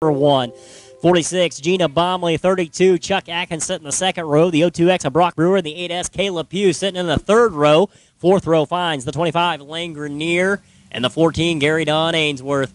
1. 46, Gina Bomley. 32, Chuck Atkins sitting in the second row. The 02X of Brock Brewer. The 8S, Caleb Pugh sitting in the third row. Fourth row finds the 25, Lane Grenier. And the 14, Gary Don Ainsworth.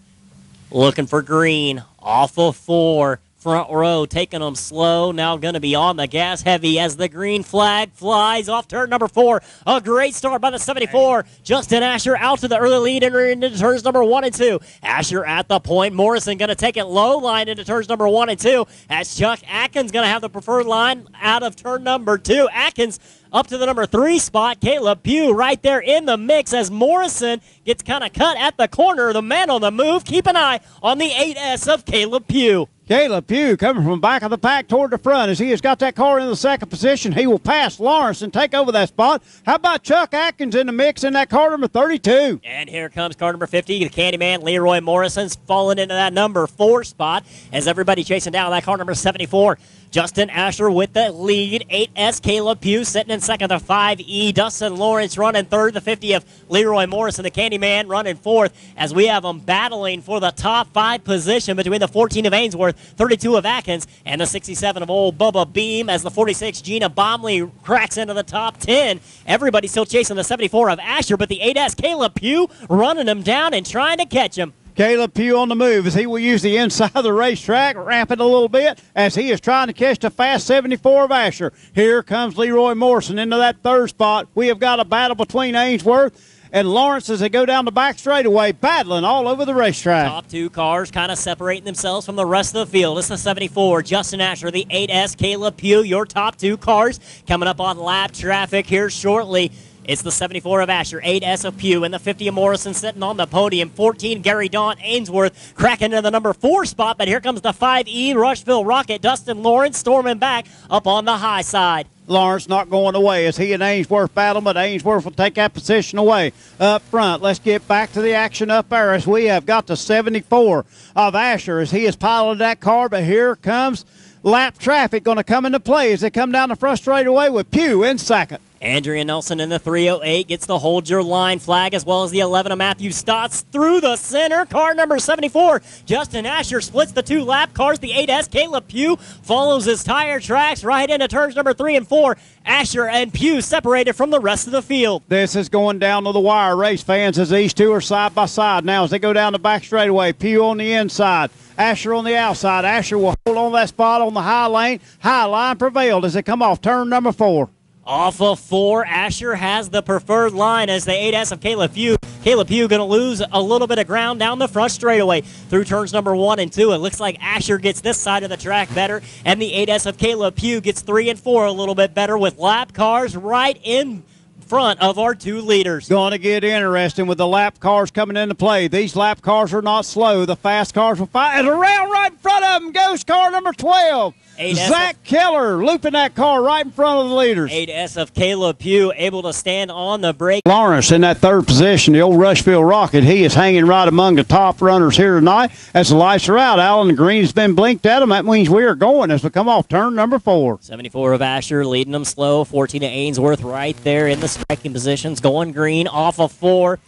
Looking for green. Off of 4. Front row taking them slow. Now going to be on the gas heavy as the green flag flies off turn number 4. A great start by the 74. Justin Asher out to the early lead and into turns number 1 and 2. Asher at the point. Morrison going to take it low line into turns number 1 and 2. As Chuck Atkins going to have the preferred line out of turn number 2. Atkins up to the number 3 spot. Caleb Pugh right there in the mix as Morrison gets kind of cut at the corner. The man on the move. Keep an eye on the 8S of Caleb Pugh. Caleb Pugh coming from back of the pack toward the front as he has got that car in the second position. He will pass Lawrence and take over that spot. How about Chuck Atkins in the mix in that car number 32? And here comes car number 50. The Candyman Leroy Morrison's falling into that number 4 spot as everybody chasing down that car number 74. Justin Asher with the lead. 8S Caleb Pugh sitting in second. The 5E Dustin Lawrence running third. The 50 of Leroy Morrison, the Candyman, running fourth as we have them battling for the top 5 position between the 14 of Ainsworth, 32 of Atkins, and the 67 of old Bubba Beam as the 46 Gina Bomley cracks into the top 10. Everybody still chasing the 74 of Asher, but the 8S Caleb Pugh running him down and trying to catch him. Caleb Pugh on the move as he will use the inside of the racetrack, ramping a little bit as he is trying to catch the fast 74 of Asher. Here comes Leroy Morrison into that third spot. We have got a battle between Ainsworth and Lawrence as they go down the back straightaway, battling all over the racetrack. Top 2 cars kind of separating themselves from the rest of the field. It's the 74, Justin Asher, the 8S, Caleb Pugh, your top 2 cars coming up on lap traffic here shortly. It's the 74 of Asher, 8S of Pugh, and the 50 of Morrison sitting on the podium. 14, Gary Don Ainsworth cracking into the number 4 spot, but here comes the 5E Rushville Rocket. Dustin Lawrence storming back up on the high side. Lawrence not going away as he and Ainsworth battle, but Ainsworth will take that position away up front. Let's get back to the action up there as we have got the 74 of Asher as he has piloted that car, but here comes lap traffic going to come into play as they come down the front straightaway with Pugh in second. Andrea Nelson in the 308 gets the hold your line flag as well as the 11 of Matthew Stotts through the center. Car number 74, Justin Asher splits the 2 lap cars. The 8S, Caleb Pugh, follows his tire tracks right into turns number 3 and 4. Asher and Pugh separated from the rest of the field. This is going down to the wire, race fans, as these two are side by side now as they go down the back straightaway. Pugh on the inside, Asher on the outside. Asher will hold on that spot on the high lane. High line prevailed as they come off turn number 4. Off of 4, Asher has the preferred line as the 8S of Caleb Pugh. Caleb Pugh going to lose a little bit of ground down the front straightaway through turns number 1 and 2. It looks like Asher gets this side of the track better, and the 8S of Caleb Pugh gets 3 and 4 a little bit better with lap cars right in front of our 2 leaders. Going to get interesting with the lap cars coming into play. These lap cars are not slow. The fast cars will fight. And around right in front of them goes car number 12. Zach Keller looping that car right in front of the leaders. 8S of Caleb Pugh able to stand on the brake. Lawrence in that third position, the old Rushville Rocket. He is hanging right among the top runners here tonight. As the lights are out, Alan Green has been blinked at him. That means we are going as we come off turn number 4. 74 of Asher leading them slow. 14 of Ainsworth right there in the striking positions. Going green off of 4.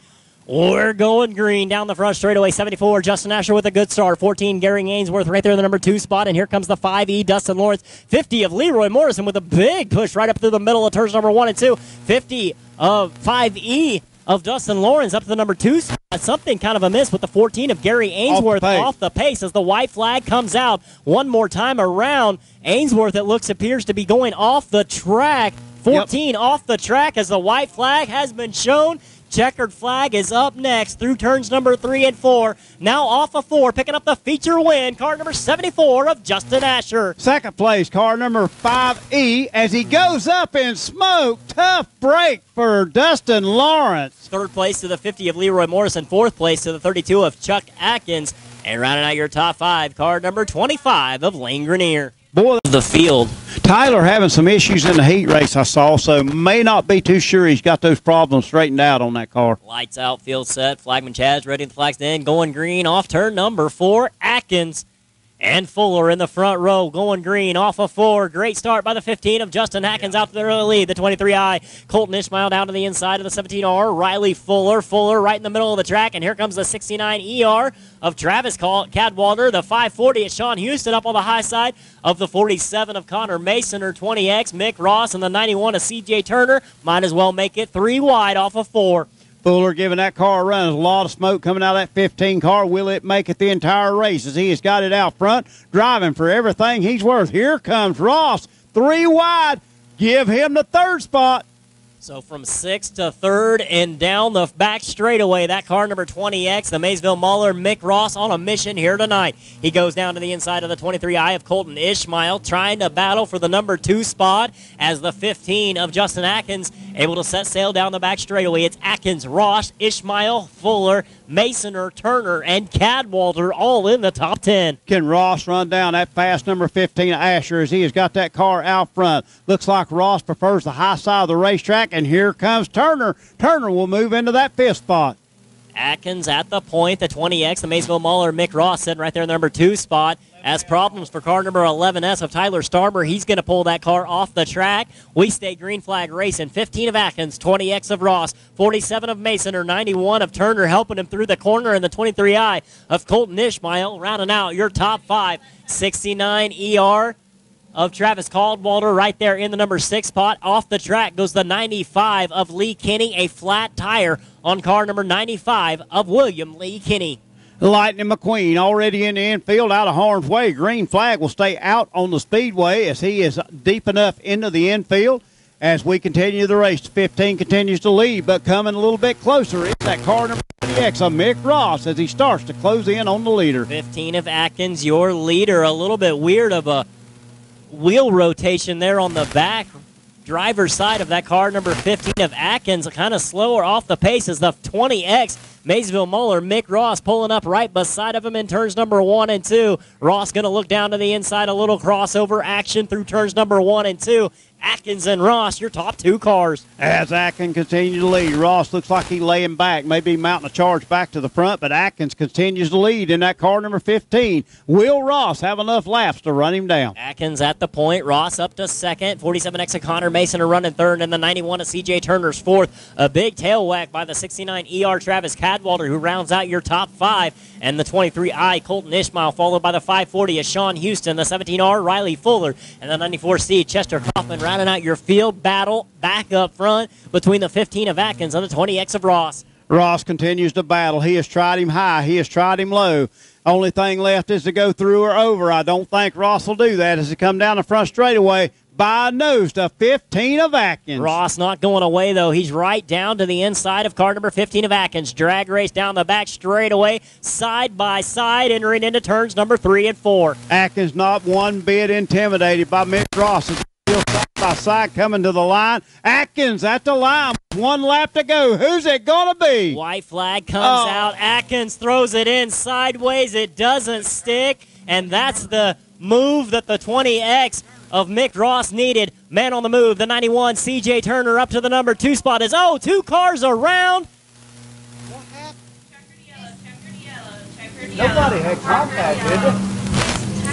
We're going green down the front straightaway. 74, Justin Asher with a good start. 14, Gary Ainsworth right there in the number 2 spot. And here comes the 5E, Dustin Lawrence. 50 of Leroy Morrison with a big push right up through the middle of turns number 1 and 2. 50 of 5E of Dustin Lawrence up to the number 2 spot. Something kind of a miss with the 14 of Gary Ainsworth off the pace as the white flag comes out one more time around. Ainsworth, it looks, appears to be going off the track. 14 off the track as the white flag has been shown. Checkered flag is up next through turns number 3 and 4. Now off of 4, picking up the feature win, car number 74 of Justin Asher. Second place, car number 5E as he goes up in smoke. Tough break for Dustin Lawrence. Third place to the 50 of Leroy Morrison. Fourth place to the 32 of Chuck Atkins. And rounding out your top 5, car number 25 of Lane Grenier. Boy, the field. Tyler having some issues in the heat race, I saw, so may not be too sure he's got those problems straightened out on that car. Lights out, field set. Flagman Chaz ready, the flags in. Going green off turn number 4, Atkins. and Fuller in the front row, going green off of 4. Great start by the 15 of Justin Atkins out to the early lead. The 23I, Colton Ishmael down to the inside of the 17R. Riley Fuller right in the middle of the track, and here comes the 69 ER of Travis Cadwalder. The 540 is Sean Houston up on the high side of the 47 of Connor Mason, or 20X, Mick Ross, and the 91 of CJ Turner. Might as well make it 3 wide off of 4. Fuller giving that car a run. There's a lot of smoke coming out of that 15 car. Will it make it the entire race as he has got it out front, driving for everything he's worth? Here comes Ross, 3 wide. Give him the 3rd spot. So from 6th to 3rd and down the back straightaway, that car number 20X, the Maysville Mauler, Mick Ross, on a mission here tonight. He goes down to the inside of the 23I of Colton Ishmael, trying to battle for the number 2 spot as the 15 of Justin Atkins able to set sail down the back straightaway. It's Atkins, Ross, Ishmael, Fuller, Masoner, Turner, and Cadwalder all in the top 10. Can Ross run down that fast number 15 of Asher as he has got that car out front? Looks like Ross prefers the high side of the racetrack, and here comes Turner. Turner will move into that 5th spot. Atkins at the point, the 20X, the Maysville Mauler, Mick Ross sitting right there in the number 2 spot. As problems for car number 11S of Tyler Starmer. He's going to pull that car off the track. We stay green flag racing. 15 of Atkins, 20X of Ross, 47 of Mason, or 91 of Turner helping him through the corner, and the 23I of Colton Ishmael rounding out your top 5. 69 ER of Travis Cadwalder right there in the number 6 spot. Off the track goes the 95 of Lee Kinney, a flat tire on car number 95 of William Lee Kinney. Lightning McQueen already in the infield out of harm's way. Green flag will stay out on the speedway as he is deep enough into the infield. As we continue the race, 15 continues to lead, but coming a little bit closer is that car number 20X of Mick Ross as he starts to close in on the leader. 15 of Atkins, your leader. A little bit weird of a wheel rotation there on the back driver's side of that car number 15 of Atkins, kind of slower off the pace as the 20X Maysville Mauler, Mick Ross pulling up right beside of him in turns number 1 and 2. Ross going to look down to the inside, a little crossover action through turns number 1 and 2. Atkins and Ross, your top 2 cars. As Atkins continues to lead, Ross looks like he's laying back, maybe mounting a charge back to the front, but Atkins continues to lead in that car number 15. Will Ross have enough laps to run him down? Atkins at the point, Ross up to 2nd, 47X of Connor Mason are running 3rd, and the 91 of CJ Turner's 4th. A big tail whack by the 69 ER Travis Cadwalder, who rounds out your top 5, and the 23I Colton Ishmael, followed by the 540 of Sean Houston, the 17R Riley Fuller, and the 94C Chester Kaufman rounding out your field battle back up front between the 15 of Atkins and the 20X of Ross. Ross continues to battle. He has tried him high. He has tried him low. Only thing left is to go through or over. I don't think Ross will do that as he come down the front straightaway by a nose to 15 of Atkins. Ross not going away, though. He's right down to the inside of car number 15 of Atkins. Drag race down the back straightaway, side by side, entering into turns number 3 and 4. Atkins not one bit intimidated by Mick Ross. Still side by side coming to the line. Atkins at the line. 1 lap to go. Who's it going to be? White flag comes out. Atkins throws it in sideways. It doesn't stick, and that's the move that the 20X of Mick Ross needed. Man on the move, the 91 CJ Turner up to the number 2 spot is 2 cars around. What happened? Checkered yellow. Nobody had contact, did they?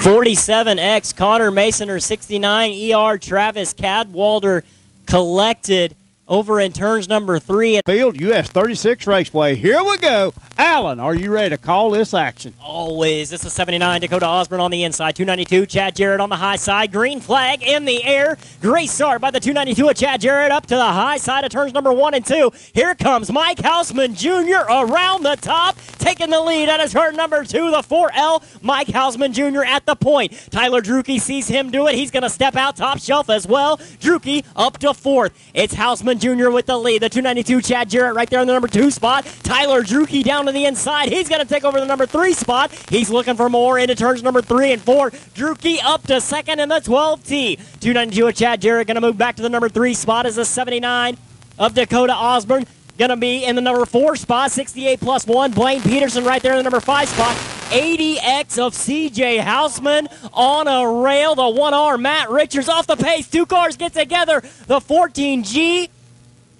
47X Connor Mason, or 69 ER Travis Cadwalder collected over in turns number 3. Field US 36 Raceway. Here we go. Alan, are you ready to call this action? Always. This is 79 Dakota Osborne on the inside. 292 Chad Jarrett on the high side. Green flag in the air. Great start by the 292 of Chad Jarrett up to the high side of turns number 1 and 2. Here comes Mike Hausman Jr. around the top, taking the lead out of turn number 2, the 4L. Mike Hausman Jr. at the point. Tyler Drucke sees him do it. He's going to step out top shelf as well. Drucke up to 4th. It's Hausman Jr. with the lead. The 292 Chad Jarrett right there in the number 2 spot. Tyler Drucke down to the inside. He's going to take over the number 3 spot. He's looking for more into turns number 3 and 4. Drucke up to 2nd in the 12T. 292 of Chad Jarrett going to move back to the number 3 spot as the 79 of Dakota Osborne going to be in the number 4 spot. 68 plus 1. Blaine Peterson right there in the number 5 spot. 80X of CJ Hausman on a rail. The 1R Matt Richards off the pace. 2 cars get together. The 14G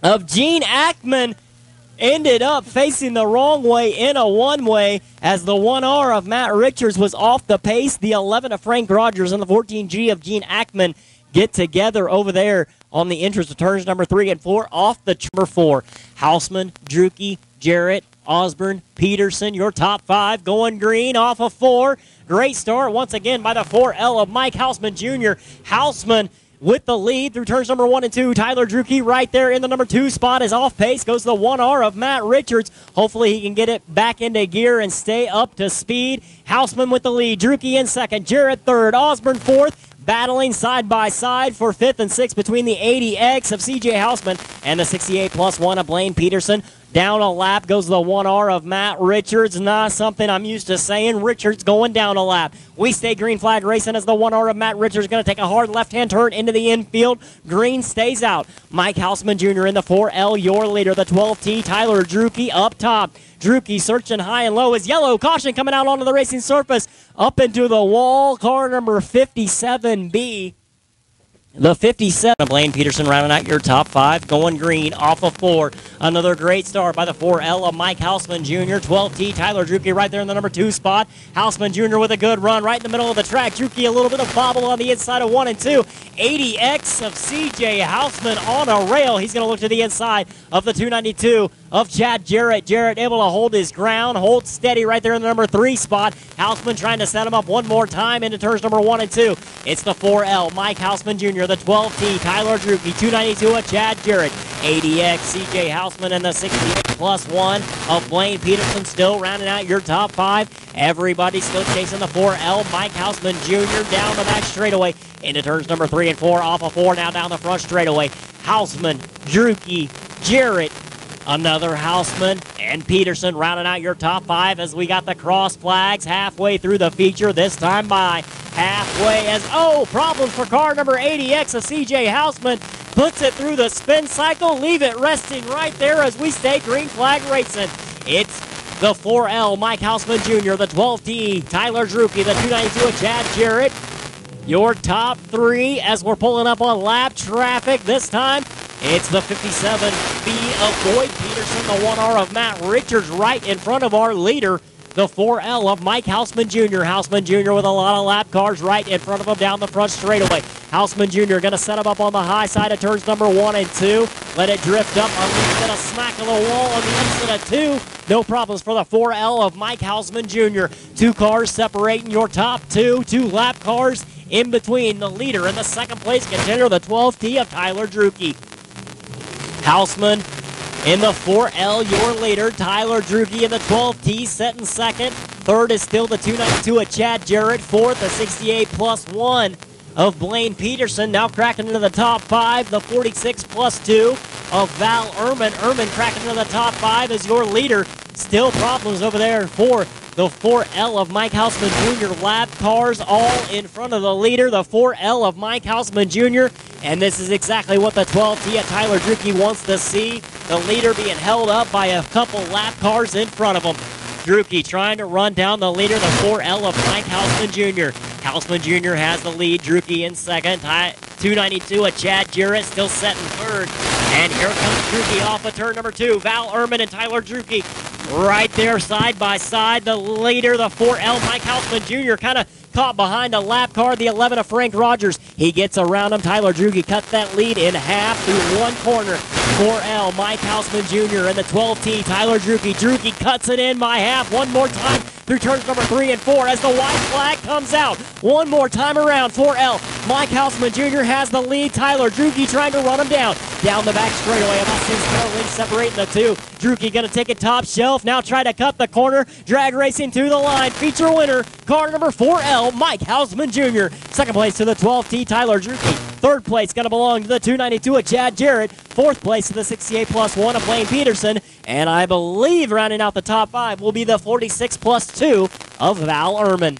of Gene Ackman ended up facing the wrong way in a one-way as the 1R of Matt Richards was off the pace. The 11 of Frank Rogers and the 14G of Gene Ackman get together over there on the entrance of turns number 3 and 4 off the number 4. Hausman, Drucke, Jarrett, Osborne, Peterson, your top 5 going green off of 4. Great start once again by the 4L of Mike Hausman Jr. Hausman with the lead through turns number 1 and 2. Tyler Drucke right there in the number 2 spot is off pace. Goes the 1R of Matt Richards. Hopefully he can get it back into gear and stay up to speed. Hausman with the lead. Drucke in second. Jarrett third. Osborne fourth. Battling side by side for 5th and 6th between the 80X of CJ Hausman and the 68+1 of Blaine Peterson. Down a lap goes the 1R of Matt Richards. Not something I'm used to saying. Richards going down a lap. We stay green flag racing as the 1R of Matt Richards is going to take a hard left-hand turn into the infield. Green stays out. Mike Hausman Jr. in the 4L, your leader. The 12T, Tyler Drucke up top. Drucke searching high and low. Is yellow caution coming out onto the racing surface. Up into the wall. Car number 57B. The 57, Blaine Peterson rounding out your top 5, going green off of 4. Another great start by the 4L of Mike Hausman Jr. 12T, Tyler Drucke right there in the number 2 spot. Hausman Jr. with a good run right in the middle of the track. Drucke a little bit of bobble on the inside of 1 and 2. 80X of CJ Hausman on a rail. He's going to look to the inside of the 292 of Chad Jarrett. Jarrett able to hold his ground, hold steady right there in the number 3 spot. Hausman trying to set him up one more time into turns number 1 and 2. It's the 4L, Mike Hausman Jr., the 12T, Tyler Drucke, 292 of Chad Jarrett, 80X, CJ Hausman, and the 68+1 of Blaine Peterson still rounding out your top 5. Everybody still chasing the 4L, Mike Hausman Jr. down the back straightaway into turns number 3 and 4, off of 4, now down the front straightaway. Hausman, Drucke, Jarrett, another Hausman, and Peterson rounding out your top 5 as we got the cross flags halfway through the feature, this time by halfway as, problems for car number 80X of CJ Hausman. Puts it through the spin cycle, leave it resting right there as we stay green flag racing. It's the 4L, Mike Hausman Jr., the 12T, Tyler Drucke, the 292 of Chad Jarrett. Your top 3 as we're pulling up on lap traffic this time. It's the 57B of Boyd Peterson, the 1R of Matt Richards right in front of our leader, the 4L of Mike Hausman Jr. Hausman Jr. with a lot of lap cars right in front of him down the front straightaway. Hausman Jr. going to set him up on the high side of turns number 1 and 2. Let it drift up a little bit of smack of the wall on the exit of 2. No problems for the 4L of Mike Hausman Jr. 2 cars separating your top 2. 2 lap cars in between the leader and the second place contender, the 12T of Tyler Drucke. Hausman in the 4L, your leader. Tyler Drucke in the 12T, setting second. Third is still the 292 of Chad Jarrett. Fourth, the 68+1 of Blaine Peterson. Now cracking into the top 5, the 46+2 of Val Ehrman. Ehrman cracking into the top 5 as your leader. Still problems over there for the 4L of Mike Hausman Jr. Lap cars all in front of the leader, the 4L of Mike Hausman Jr. And this is exactly what the 12T at Tyler Drucke wants to see. The leader being held up by a couple lap cars in front of him. Drucke trying to run down the leader, the 4L of Mike Hausman Jr. Hausman Jr. has the lead. Drucke in second. 292 at Chad Jarrett still setting third. And here comes Drucke off of turn number 2. Val Ehrman and Tyler Drucke right there side by side. The leader, the 4L, Mike Hausman Jr. kind of caught behind a lap car, the 11 of Frank Rogers. He gets around him. Tyler Drucke cut that lead in half through one corner. 4L, Mike Hausman Jr. and the 12T, Tyler Drucke. Drucke cuts it in by half one more time through turns number 3 and 4 as the white flag comes out. One more time around. 4L, Mike Hausman Jr. has the lead. Tyler Drucke trying to run him down. Down the back straightaway, about 6 car lengths separating the 2. Drucke going to take it top shelf. Now try to cut the corner. Drag racing to the line. Feature winner, car number 4L, Mike Hausman Jr. Second place to the 12T, Tyler Drucke. Third place going to belong to the 292 of Chad Jarrett. Fourth place to the 68+1 of Blaine Peterson. And I believe rounding out the top 5 will be the 46+2 of Val Ehrman.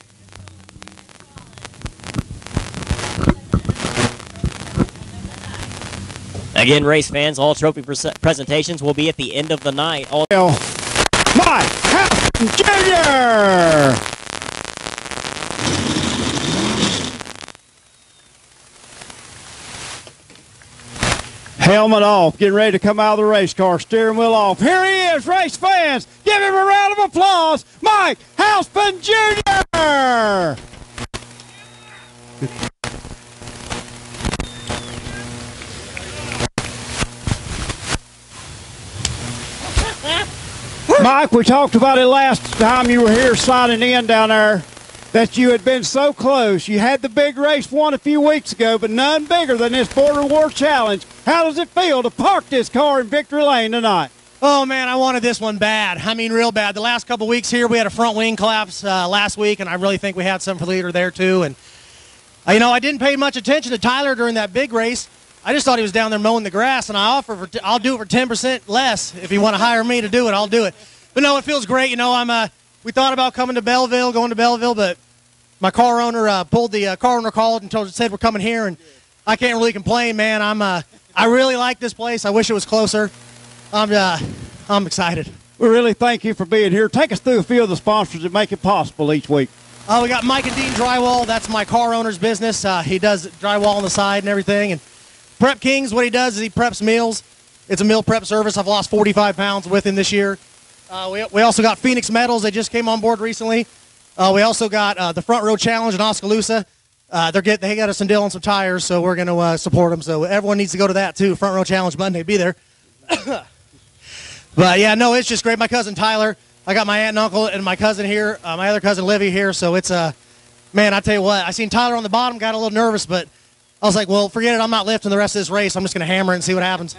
Again, race fans, all trophy presentations will be at the end of the night. Mike Hausman Jr. Helmet off, getting ready to come out of the race car, steering wheel off. Here he is, race fans. Give him a round of applause. Mike Houseman Jr. Mike, we talked about it last time you were here signing in down there, that you had been so close. You had the big race won a few weeks ago, but none bigger than this Border War Challenge. How does it feel to park this car in Victory Lane tonight? Oh, man, I wanted this one bad. I mean, real bad. The last couple weeks here, we had a front wing collapse last week, and I really think we had something for the leader there, too. And, you know, I didn't pay much attention to Tyler during that big race. I just thought he was down there mowing the grass, and I'll do it for 10% less. If you want to hire me to do it, I'll do it. But, no, it feels great. You know, we thought about coming to Belleville, going to Belleville, but my car owner pulled the car owner called and said we're coming here, and I can't really complain, man. I really like this place. I wish it was closer. I'm excited. We really thank you for being here. Take us through a few of the sponsors that make it possible each week. We got Mike and Dean Drywall. That's my car owner's business. He does drywall on the side and everything. And Prep Kings, what he does is he preps meals. It's a meal prep service. I've lost 45 pounds with him this year. We also got Phoenix Metals. They just came on board recently. We also got the Front Row Challenge in Oskaloosa. They got us some deal on some tires, so we're going to support them. So everyone needs to go to that, too. Front Row Challenge Monday. Be there. But, yeah, no, it's just great. My cousin Tyler. I got my aunt and uncle and my cousin here, my other cousin Livy here. So it's, man, I tell you what, I seen Tyler on the bottom, got a little nervous, but I was like, well, forget it. I'm not lifting the rest of this race. I'm just going to hammer it and see what happens.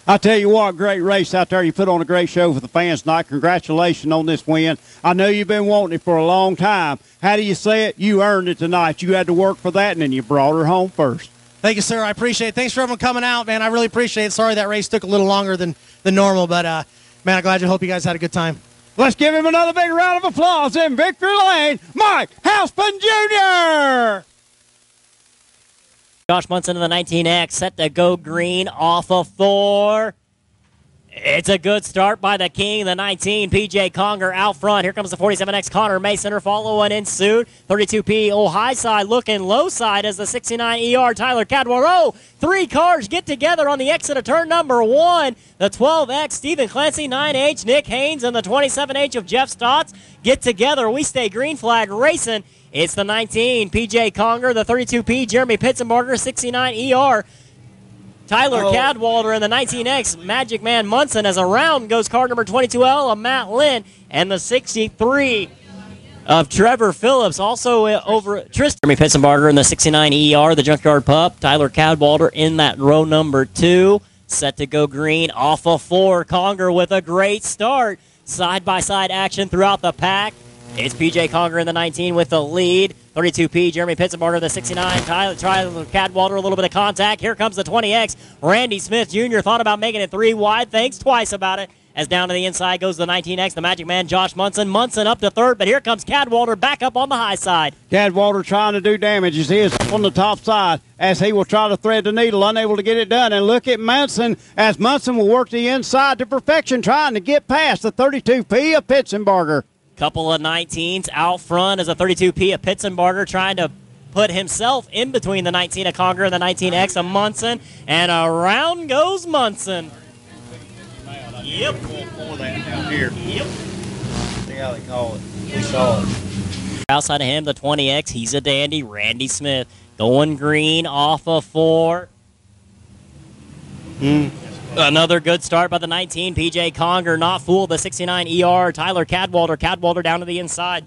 I tell you what, great race out there. You put on a great show for the fans tonight. Congratulations on this win. I know you've been wanting it for a long time. How do you say it? You earned it tonight. You had to work for that, and then you brought her home first. Thank you, sir. I appreciate it. Thanks for everyone coming out, man. I really appreciate it. Sorry that race took a little longer than normal, but, man, I'm glad you hope you guys had a good time. Let's give him another big round of applause in Victory Lane, Mike Houseman Jr. Josh Munson in the 19X, set to go green off of 4. It's a good start by the King, the 19, PJ Conger out front. Here comes the 47X, Connor Mason, following in suit. 32P, high side looking low side as the 69ER, Tyler Cadwell. Oh, 3 cars get together on the exit of turn number 1. The 12X, Stephen Clancy, 9H, Nick Haynes, and the 27H of Jeff Stotts get together. We stay green flag racing. It's the 19, PJ Conger, the 32P, Jeremy Pitzenbarger, 69ER, Tyler Cadwalder, and the 19X, Magic Man Munson. As around goes car number 22L of Matt Lynn, and the 63 of Trevor Phillips. Also over Tristan. Jeremy Pitzenbarger in the 69ER, the Junkyard Pup. Tyler Cadwalder in that row number 2. Set to go green off of 4. Conger with a great start. Side-by-side action throughout the pack. It's PJ Conger in the 19 with the lead. 32P, Jeremy Pitzenbarger, the 69. Tyler Cadwalder, a little bit of contact. Here comes the 20X. Randy Smith Jr. thought about making it 3 wide. Thinks twice about it. As down to the inside goes the 19X, the Magic Man, Josh Munson. Munson up to 3rd, but here comes Cadwalder back up on the high side. Cadwalder trying to do damage as he is up on the top side as he will try to thread the needle, unable to get it done. And look at Munson as Munson will work the inside to perfection, trying to get past the 32P of Pitzenbarger. Couple of 19s out front as a 32P of Pitzenbarger trying to put himself in between the 19 of Conger and the 19X of Munson. And around goes Munson. Yep. Yep. See how they call it. We saw it. Outside of him, the 20X, he's a dandy. Randy Smith going green off of 4. Another good start by the 19, PJ Conger. Not fooled, the 69 ER, Tyler Cadwalder. Cadwalder down to the inside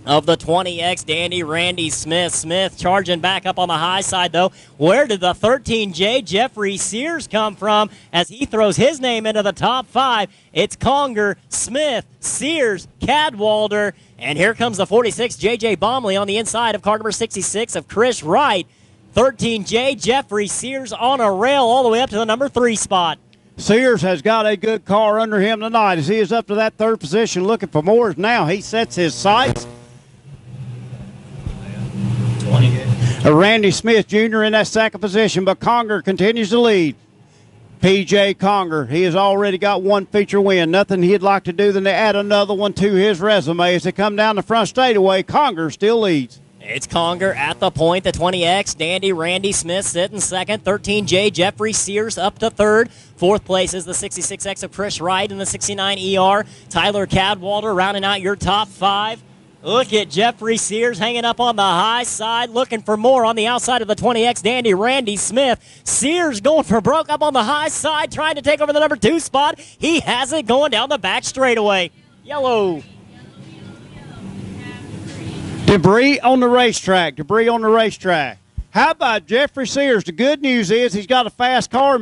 of the 20X, dandy Randy Smith. Smith charging back up on the high side, though. Where did the 13J Jeffrey Sears come from as he throws his name into the top 5? It's Conger, Smith, Sears, Cadwalder. And here comes the 46, JJ Bomley on the inside of car number 66 of Chris Wright. 13J Jeffrey Sears on a rail all the way up to the number 3 spot. Sears has got a good car under him tonight as he is up to that 3rd position looking for more. Now he sets his sights. 20. Randy Smith Jr. in that 2nd position, but Conger continues to lead. PJ Conger, he has already got 1 feature win. Nothing he'd like to do than to add another one to his resume. As they come down the front straightaway, Conger still leads. It's Conger at the point, the 20X. Dandy Randy Smith sitting second. 13J Jeffrey Sears up to third. Fourth place is the 66X of Chris Wright and the 69ER. Tyler Cadwalder rounding out your top five. Look at Jeffrey Sears hanging up on the high side, looking for more on the outside of the 20X. Dandy Randy Smith. Sears going for broke up on the high side, trying to take over the number 2 spot. He has it going down the back straightaway. Yellow. Debris on the racetrack. Debris on the racetrack. How about Jeffrey Sears? The good news is he's got a fast car.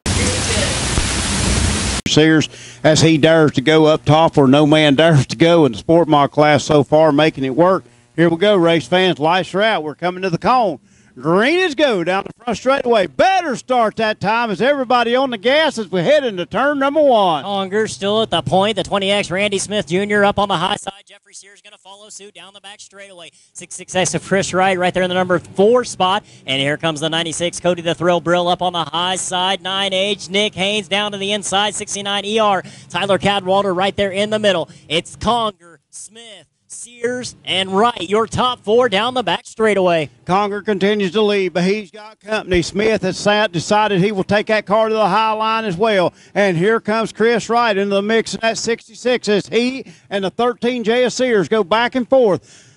Sears, as he dares to go up top where no man dares to go in the sport mod class so far, making it work. Here we go, race fans. Lights are out. We're coming to the cone. Green is go down the front straightaway. Better start that time as everybody on the gas as we head into turn number 1. Conger still at the point. The 20X Randy Smith Jr. up on the high side. Jeffrey Sears going to follow suit down the back straightaway. 66X of Chris Wright right there in the number 4 spot. And here comes the 96 Cody the Thrill Brill up on the high side. 9H Nick Haynes down to the inside. 69ER Tyler Cadwalder right there in the middle. It's Conger, Smith, Sears, and Wright, your top 4 down the back straightaway. Conger continues to lead, but he's got company. Smith has decided he will take that car to the high line as well. And here comes Chris Wright into the mix in that 66 as he and the 13J of Sears go back and forth.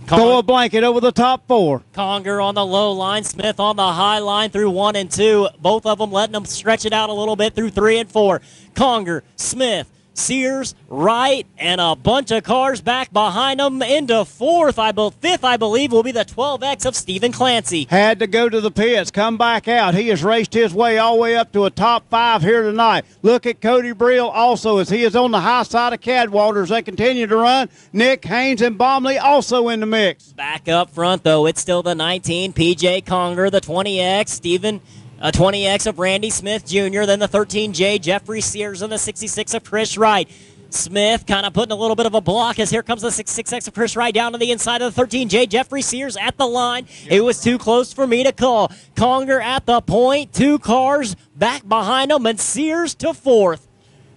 Throw a blanket over the top 4. Conger on the low line, Smith on the high line through 1 and 2. Both of them letting them stretch it out a little bit through 3 and 4. Conger, Smith, Sears, Wright, and a bunch of cars back behind them into 4th. Fifth, I believe, will be the 12X of Stephen Clancy. Had to go to the pits, come back out. He has raced his way all the way up to a top 5 here tonight. Look at Cody Brill also as he is on the high side of Cadwalder as they continue to run. Nick Haynes and Bomley also in the mix. Back up front, though, it's still the 19 PJ Conger, the 20X, Stephen. A 20X of Randy Smith Jr., then the 13J Jeffrey Sears, and the 66 of Chris Wright. Smith kind of putting a little bit of a block as here comes the 66X of Chris Wright down to the inside of the 13J Jeffrey Sears at the line. It was too close for me to call. Conger at the point, 2 cars back behind him, and Sears to 4th.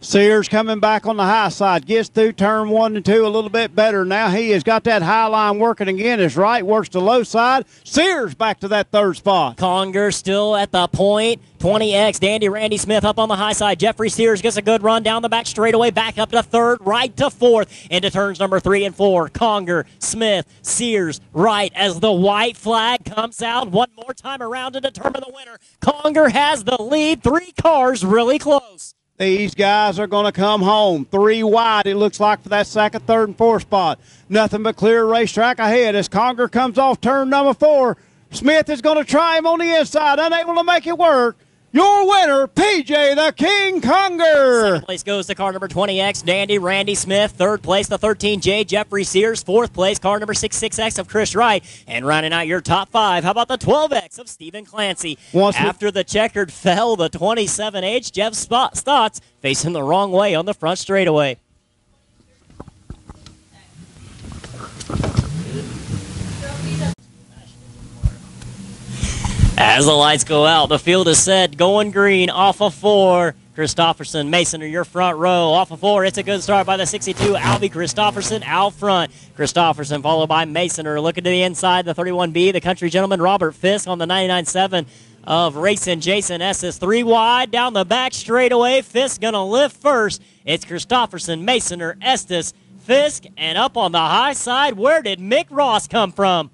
Sears coming back on the high side, gets through turn 1 and 2 a little bit better. Now he has got that high line working again as Wright works the low side. Sears back to that 3rd spot. Conger still at the point. 20X, Dandy Randy Smith up on the high side. Jeffrey Sears gets a good run down the back straightaway, back up to 3rd, Wright to 4th, into turns number 3 and 4. Conger, Smith, Sears, Wright as the white flag comes out one more time around to determine the winner. Conger has the lead, 3 cars really close. These guys are going to come home. 3 wide, it looks like, for that 2nd, 3rd, and 4th spot. Nothing but clear racetrack ahead as Conger comes off turn number 4. Smith is going to try him on the inside, unable to make it work. Your winner, PJ the King Conger. 2nd place goes to car number 20X, Dandy Randy Smith. 3rd place, the 13J, Jeffrey Sears. 4th place, car number 66X of Chris Wright. And rounding out your top 5, how about the 12X of Stephen Clancy? After the checkered fell, the 27H, Jeff Stotts facing the wrong way on the front straightaway. As the lights go out, the field is set, going green, off of 4. Christofferson, Mason are your front row. Off of 4, it's a good start by the 62, Albie Christofferson out front. Christofferson followed by Masoner. Looking to the inside, the 31B, the country gentleman, Robert Fisk on the 99.7 of Racing Jason Estes. 3 wide down the back straightaway. Fisk going to lift first. It's Christofferson, Masoner, Estes, Fisk, and up on the high side, where did Mick Ross come from?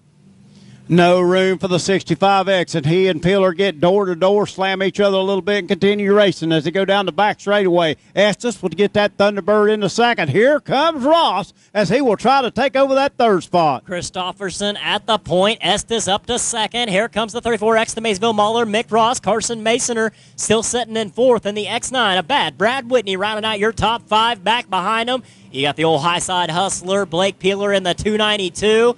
No room for the 65X, and he and Pillar get door-to-door, slam each other a little bit, and continue racing as they go down the back straightaway. Estes will get that Thunderbird in the 2nd. Here comes Ross as he will try to take over that 3rd spot. Christofferson at the point. Estes up to 2nd. Here comes the 34X, the Maysville Mauler. Mick Ross, Carson Masoner still sitting in 4th. And the X9, a bad Brad Whitney rounding out your top 5 back behind him. You got the old high side hustler, Blake Peeler in the 292.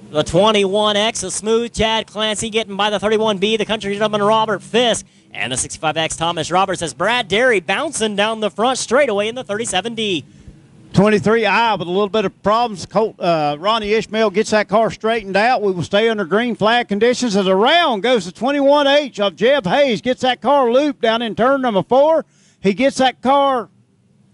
The 21X, a smooth Chad Clancy getting by the 31B, the country gentleman Robert Fisk. And the 65X, Thomas Roberts, as Brad Derry bouncing down the front straightaway in the 37D. 23I with a little bit of problems. Ronnie Ishmael gets that car straightened out. We will stay under green flag conditions as around goes the 21H of Jeb Hayes. Gets that car looped down in turn number 4. He gets that car.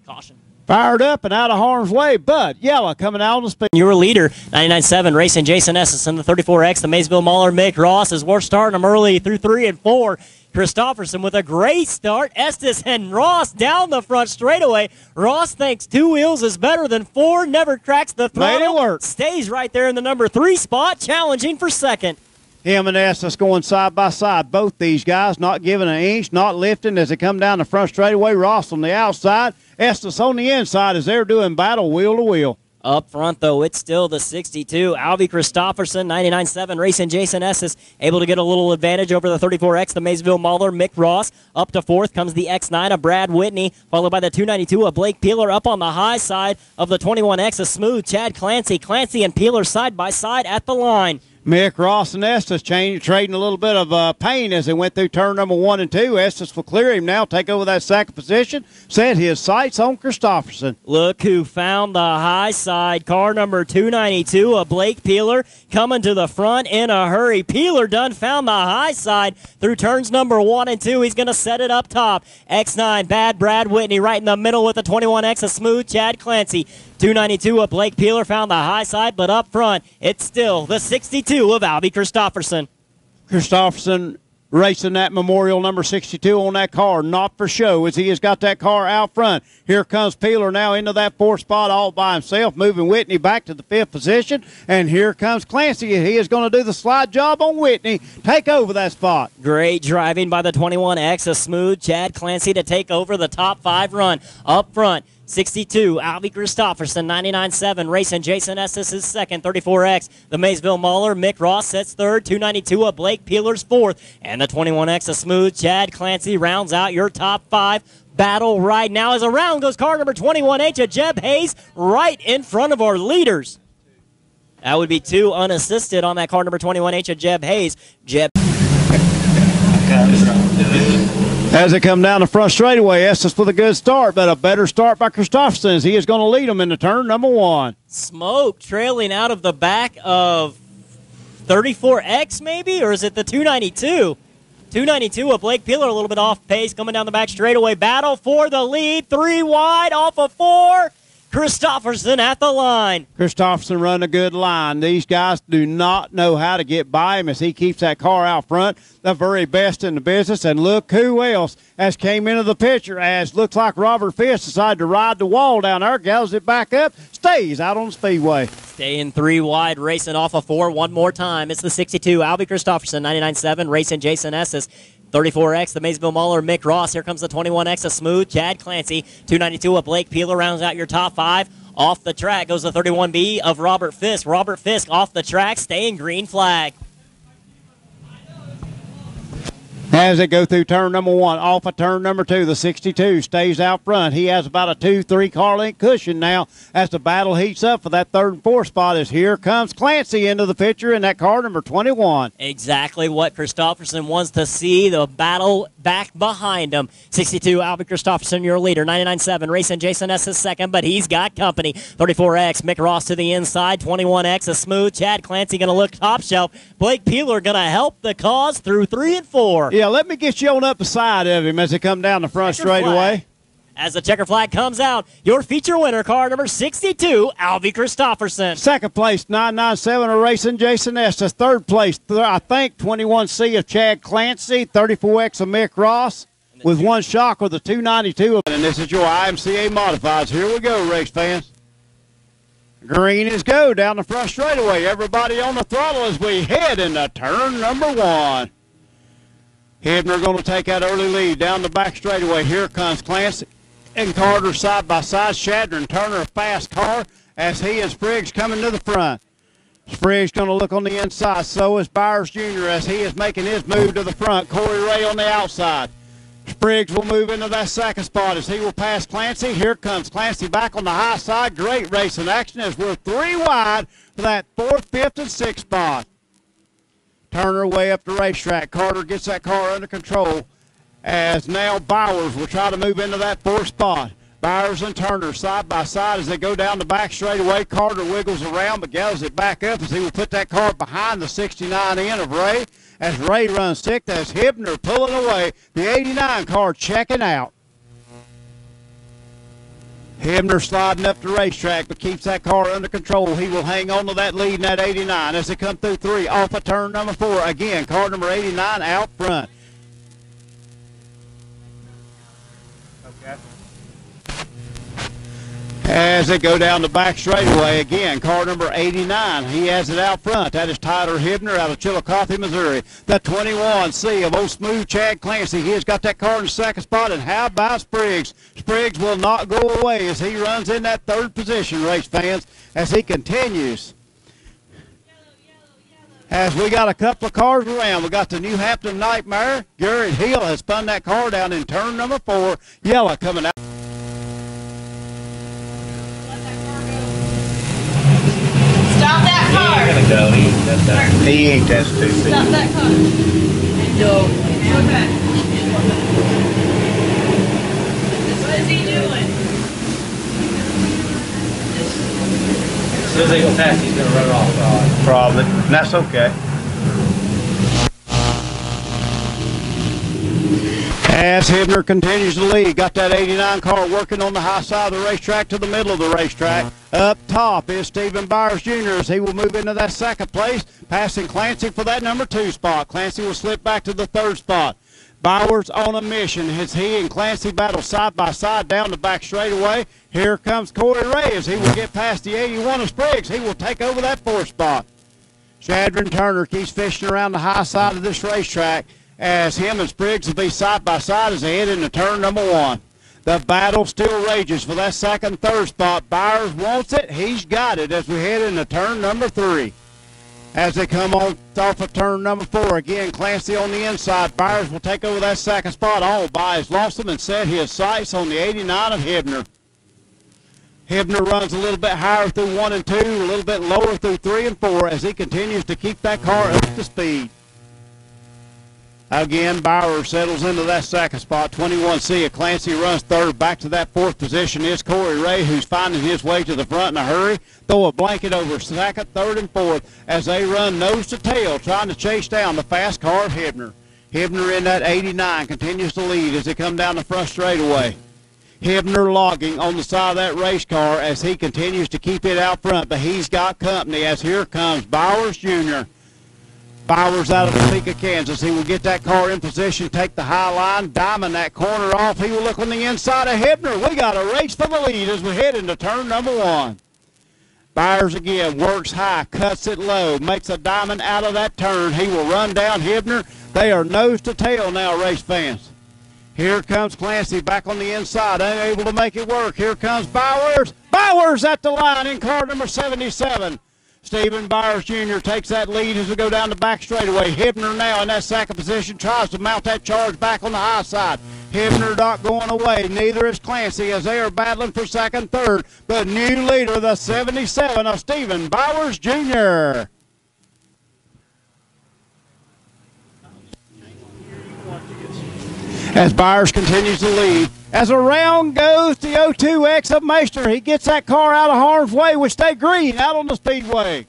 Caution. Fired up and out of harm's way, but yellow coming out on the speed. Your leader, 99.7, racing Jason Esses in the 34X. The Maysville Mauler, Mick Ross, as we're starting them early through 3 and 4. Christopherson with a great start. Estes and Ross down the front straightaway. Ross thinks 2 wheels is better than 4, never cracks the throttle. Made it work. Stays right there in the number 3 spot, challenging for second. Him and Estes going side by side. Both these guys not giving an inch, not lifting as they come down the front straightaway. Ross on the outside, Estes on the inside as they're doing battle wheel to wheel. Up front, though, it's still the 62. Alvy Christopherson, 99.7, racing Jason Esses, able to get a little advantage over the 34X, the Maysville Mauler, Mick Ross. Up to 4th comes the X9 of Brad Whitney, followed by the 292 of Blake Peeler. Up on the high side of the 21X, a smooth Chad Clancy. Clancy and Peeler side by side at the line. Mick Ross and Estes trading a little bit of pain as they went through turn number 1 and 2. Estes will clear him now, take over that second position, set his sights on Christopherson. Look who found the high side. Car number 292 of Blake Peeler coming to the front in a hurry. Peeler done found the high side through turns number 1 and 2. He's going to set it up top. X9, bad Brad Whitney right in the middle with the 21X, a smooth Chad Clancy. 292 of Blake Peeler found the high side, but up front, it's still the 62 of Alvy Christopherson. Christopherson racing that Memorial number 62 on that car, not for show, as he has got that car out front. Here comes Peeler now into that 4th spot all by himself, moving Whitney back to the 5th position. And here comes Clancy. He is going to do the slide job on Whitney, take over that spot. Great driving by the 21X, a smooth Chad Clancy to take over the top 5 run. Up front, 62, Alvy Christopherson, 99.7, racing Jason Estes is second, 34X. The Maysville Mauler, Mick Ross sets third, 292 of Blake Peeler's fourth, and the 21X, a smooth Chad Clancy rounds out your top 5. Battle right now as around goes car number 21H of Jeb Hayes right in front of our leaders. That would be 2 unassisted on that car number 21H of Jeb Hayes. As they come down the front straightaway, Estes with a good start, but a better start by Christopherson as he is going to lead them into turn number 1. Smoke trailing out of the back of 34X maybe, or is it the 292? 292 of Blake Peeler a little bit off pace coming down the back straightaway. Battle for the lead, 3 wide off of 4. Christopherson at the line. Christopherson run a good line. These guys do not know how to get by him as he keeps that car out front. The very best in the business. And look who else has came into the picture as looks like Robert Fisk decided to ride the wall down there, gallows it back up, stays out on the speedway. Staying 3 wide, racing off of 4 one more time. It's the 62, Alvy Christopherson, 99.7, racing Jason Estes. 34X, the Maysville Mauler, Mick Ross. Here comes the 21X, a smooth Chad Clancy. 292 of Blake Peeler rounds out your top 5. Off the track goes the 31B of Robert Fisk. Robert Fisk off the track, staying green flag. As they go through turn number 1, off of turn number 2, the 62 stays out front. He has about a 2-3 car length cushion now as the battle heats up for that 3rd and 4th spot as here comes Clancy into the picture in that car number 21. Exactly what Christopherson wants to see, the battle back behind him. 62, Alvy Christopherson, your leader. 99.7, racing Jason Estes second, but he's got company. 34X, Mick Ross to the inside. 21X, a smooth Chad Clancy going to look top shelf. Blake Peeler going to help the cause through 3 and 4. Yeah, let me get you on up the side of him as they come down the front straightaway. As the checker flag comes out, your feature winner, car number 62, Alvy Christopherson. 2nd place, 997 of racing Jason Estes. 3rd place, I think, 21C of Chad Clancy. 34X of Mick Ross with 1 shock with the 292. And this is your IMCA Modifieds. Here we go, race fans. Green is go down the front straightaway. Everybody on the throttle as we head into turn number 1. Hebner going to take that early lead down the back straightaway. Here comes Clancy and Carter side by side. Shadner and Turner a fast car as he and Spriggs coming to the front. Spriggs going to look on the inside. So is Byers Jr. as he is making his move to the front. Corey Ray on the outside. Spriggs will move into that 2nd spot as he will pass Clancy. Here comes Clancy back on the high side. Great racing action as we're 3 wide for that 4th, 5th, and 6th spot. Turner way up the racetrack. Carter gets that car under control as now Bowers will try to move into that 4th spot. Bowers and Turner side by side as they go down the back straightaway. Carter wiggles around but gathers it back up as he will put that car behind the 69 in of Ray as Ray runs 6th as Hibner pulling away. The 89 car checking out. Hibner sliding up the racetrack, but keeps that car under control. He will hang on to that lead in that 89 as they come through 3 off of turn number 4. Again, car number 89 out front. Okay. As they go down the back straightaway, again, car number 89. He has it out front. That is Tyler Hibner out of Chillicothe, Missouri. The 21C of old smooth Chad Clancy. He has got that car in the second spot. And how about Spriggs? Spriggs will not go away as he runs in that third position, race fans, as he continues. As we got a couple of cars around, we got the New Hampton Nightmare. Garrett Hill has spun that car down in turn number 4. Yellow coming out. Stop that car. He ain't gonna go. He ain't that stuff. He ain't that stupid. Stop that car. No. Okay. What is he doing? As soon as they go past, he's gonna run it off. Probably. And that's okay. As Hibner continues to lead, got that 89 car working on the high side of the racetrack to the middle of the racetrack. Up top is Stephen Byers Jr. as he will move into that second place, passing Clancy for that number 2 spot. Clancy will slip back to the 3rd spot. Bowers on a mission as he and Clancy battle side by side down the back straightaway. Here comes Corey Ray as he will get past the 81 of Spriggs. He will take over that 4th spot. Shadron Turner keeps fishing around the high side of this racetrack as him and Spriggs will be side by side as they head into turn number 1. The battle still rages for that 2nd, 3rd spot. Byers wants it. He's got it as we head into turn number 3. As they come on off of turn number 4, again, Clancy on the inside. Byers will take over that 2nd spot all by his lonesome and set his sights on the 89 of Hibner. Hibner runs a little bit higher through 1 and 2, a little bit lower through 3 and 4 as he continues to keep that car up to speed. Again, Bauer settles into that 2nd spot. 21C of Clancy runs 3rd. Back to that 4th position is Corey Ray, who's finding his way to the front in a hurry. Throw a blanket over 2nd, 3rd, and 4th as they run nose to tail, trying to chase down the fast car of Hibner. Hibner in that 89 continues to lead as they come down the front straightaway. Hibner logging on the side of that race car as he continues to keep it out front, but he's got company as here comes Bowers Jr. Bowers out of Topeka, Kansas. He will get that car in position, take the high line, diamond that corner off. He will look on the inside of Hibner. We got a race for the lead as we head into turn number 1. Byers again works high, cuts it low, makes a diamond out of that turn. He will run down Hibner. They are nose to tail now, race fans. Here comes Clancy back on the inside, unable to make it work. Here comes Bowers. Bowers at the line in car number 77. Stephen Byers Jr. takes that lead as we go down the back straightaway. Hibner now in that 2nd position, tries to mount that charge back on the high side. Hibner not going away. Neither is Clancy as they are battling for 2nd, 3rd. But new leader, the 77 of Stephen Byers Jr. As Byers continues to lead. As around goes the O2X of Meister. He gets that car out of harm's way, which stay green out on the speedway.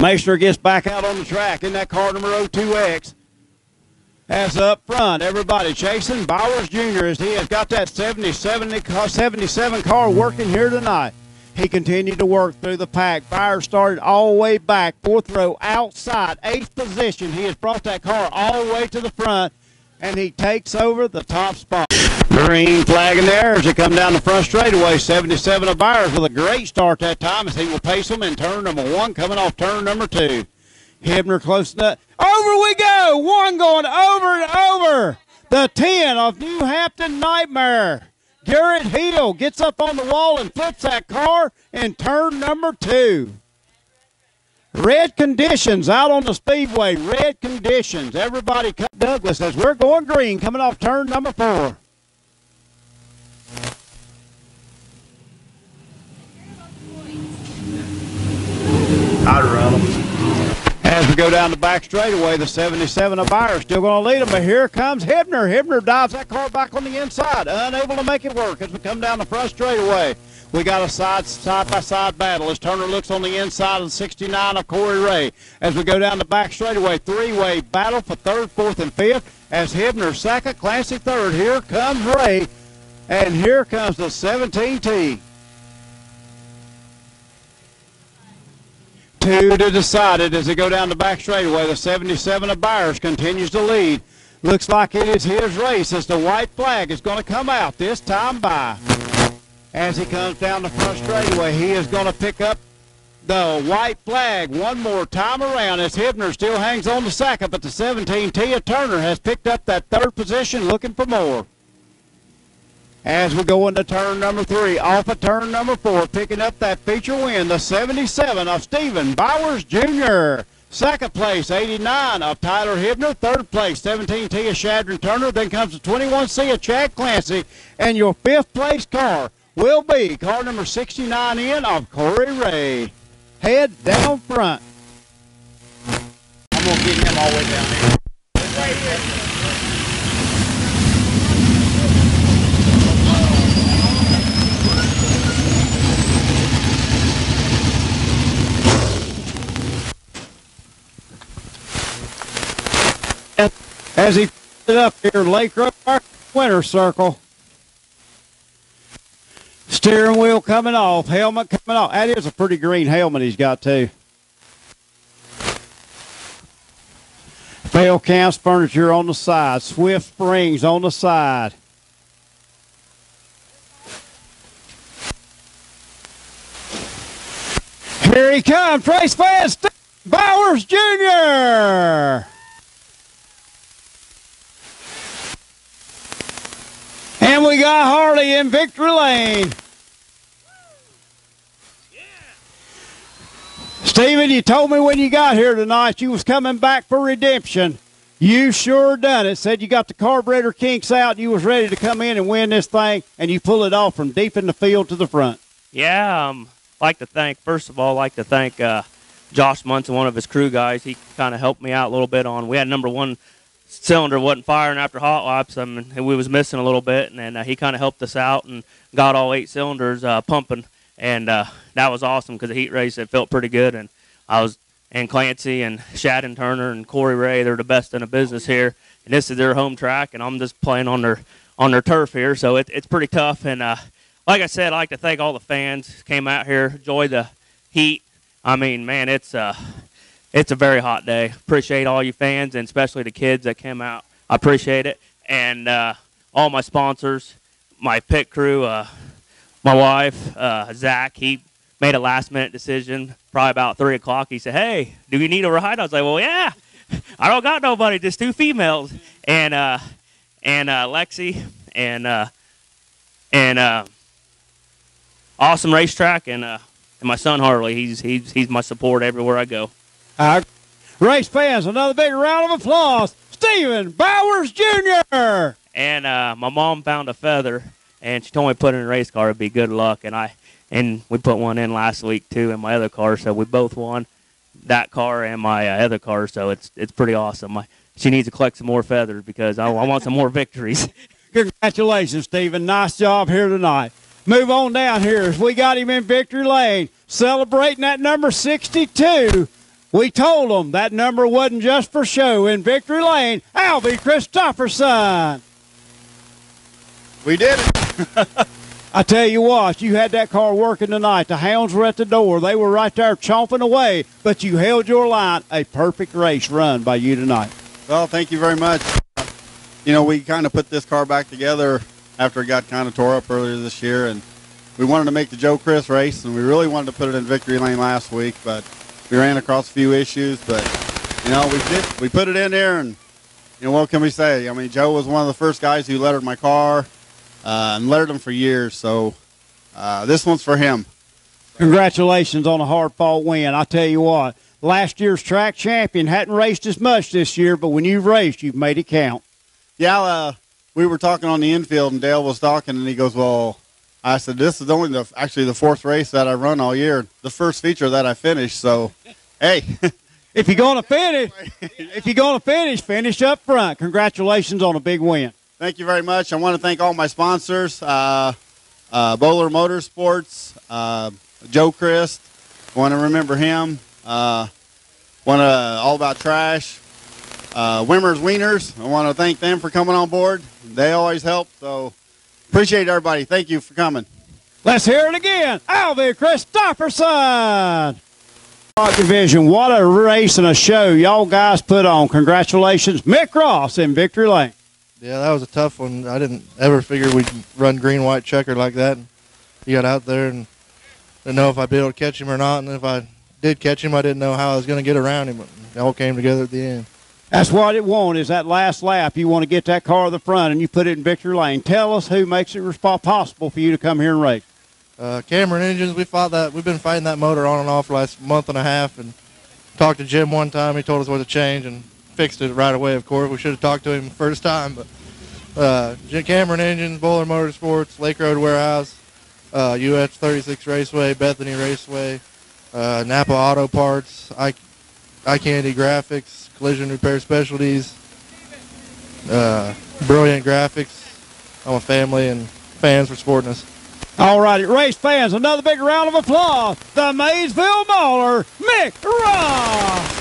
Meister gets back out on the track in that car number O2X. As up front, everybody chasing Bowers Jr. as he has got that 77 car working here tonight. He continued to work through the pack. Byers started all the way back, 4th row outside, 8th position. He has brought that car all the way to the front, and he takes over the top spot. Green flag in there as they come down the front straightaway. 77 of Byers with a great start that time as he will pace them in turn number 1, coming off turn number 2. Hibner close enough. Over we go. 1 going over and over. The 10 of New Hampton Nightmare. Garrett Hill gets up on the wall and flips that car in turn number 2. Red conditions out on the speedway. Red conditions. Everybody cut Douglas as we're going green coming off turn number 4. I'd run them. As we go down the back straightaway, the 77 of Byers still going to lead them, but here comes Hibner. Hibner dives that car back on the inside, unable to make it work as we come down the front straightaway. We got a side-by-side battle as Turner looks on the inside of the 69 of Corey Ray. As we go down the back straightaway, 3-way battle for 3rd, 4th, and 5th. As Hibner 2nd, Clancy 3rd. Here comes Ray. And here comes the 17T. 2 to decide it as they go down the back straightaway. The 77 of Byers continues to lead. Looks like it is his race as the white flag is going to come out this time by. As he comes down the front straightaway, he is going to pick up the white flag one more time around as Hibner still hangs on the second, but the 17 Tia Turner has picked up that third position looking for more. As we go into turn number 3, off of turn number 4, picking up that feature win, the 77 of Stephen Bowers Jr. Second place, 89 of Tyler Hibner. Third place, 17 Tia Shadron Turner. Then comes the 21C of Chad Clancy. And your fifth place car will be car number 69 in of Corey Ray. Head down front. I'm going to get him all the way down here. Right here. As he put it up here, Lake Road Park winner circle. Steering wheel coming off, helmet coming off. That is a pretty green helmet he's got too. Bell Camps furniture on the side, Swift Springs on the side. Here he comes, race fan Steve Bowers Jr. And we got Harley in victory lane. Steven, you told me when you got here tonight you was coming back for redemption. You sure done it. Said you got the carburetor kinks out and you was ready to come in and win this thing, and you pull it off from deep in the field to the front. Yeah, first of all, like to thank Josh Munson, one of his crew guys. He kind of helped me out a little bit on, we had number one cylinder wasn't firing after hot laps, and we was missing a little bit, and he kind of helped us out and got all 8 cylinders pumping, and that was awesome because the heat race, it felt pretty good, and Clancy and Shadden Turner and Corey Ray, they're the best in the business here, and this is their home track, and I'm just playing on their turf here, so it's pretty tough, and like I said, I'd like to thank all the fans came out here, enjoy the heat. I mean, man, it's a very hot day. Appreciate all you fans, and especially the kids that came out. I appreciate it. And all my sponsors, my pit crew, my wife, Zach, he made a last-minute decision probably about 3 o'clock. He said, hey, do you need a ride? I was like, well, yeah. I don't got nobody, just 2 females. And Lexi and awesome racetrack, and my son Harley. He's my support everywhere I go. Race fans, another big round of applause. Stephen Bowers Jr. And my mom found a feather, and she told me to put it in a race car. It'd be good luck. And we put one in last week too in my other car, so we both won that car and my other car. So it's pretty awesome. She needs to collect some more feathers because I want some more victories. Congratulations, Stephen. Nice job here tonight. Move on down here as we got him in victory lane, celebrating that number 62. We told them that number wasn't just for show in victory lane. Albie Christopherson. We did it. I tell you what, you had that car working tonight. The hounds were at the door. They were right there chomping away, but you held your line. A perfect race run by you tonight. Well, thank you very much. You know, we kind of put this car back together after it got kind of tore up earlier this year, and we wanted to make the Joe Chris race, and we really wanted to put it in victory lane last week, but we ran across a few issues, but, you know, we put it in there, and, you know, what can we say? I mean, Joe was one of the first guys who lettered my car, and lettered him for years, so this one's for him. Congratulations on a hard-fought win. I tell you what, last year's track champion hadn't raced as much this year, but when you've raced, you've made it count. Yeah, we were talking on the infield, and Dale was talking, and he goes, well, I said, this is only actually the 4th race that I run all year, the first feature that I finished, so, hey. If you're going to finish, finish up front. Congratulations on a big win. Thank you very much. I want to thank all my sponsors, Bowler Motorsports, Joe Christ, I want to remember him, All About Trash, Wimmer's Wieners. I want to thank them for coming on board. They always help, so Appreciate everybody. Thank you for coming. Let's hear it again. Alvin Christopherson. Division, what a race and a show y'all guys put on. Congratulations, Mick Ross in victory lane. Yeah, that was a tough one. I didn't ever figure we'd run green-white checker like that. He got out there and didn't know if I'd be able to catch him or not, and if I did catch him, I didn't know how I was going to get around him. It all came together at the end. That's what it wants, is that last lap. You want to get that car to the front, and you put it in victory lane. Tell us who makes it possible for you to come here and race. Cameron Engines, we've been fighting that motor on and off the last month and a half, and talked to Jim one time. He told us what to change and fixed it right away, of course. We should have talked to him the first time, but Cameron Engines, Bowler Motorsports, Lake Road Warehouse, UH 36 Raceway, Bethany Raceway, Napa Auto Parts, I-Candy Graphics, Collision Repair Specialties, Brilliant Graphics. I'm a family and fans for supporting us. All righty, race fans, another big round of applause. The Maysville Mauler, Mick Ross.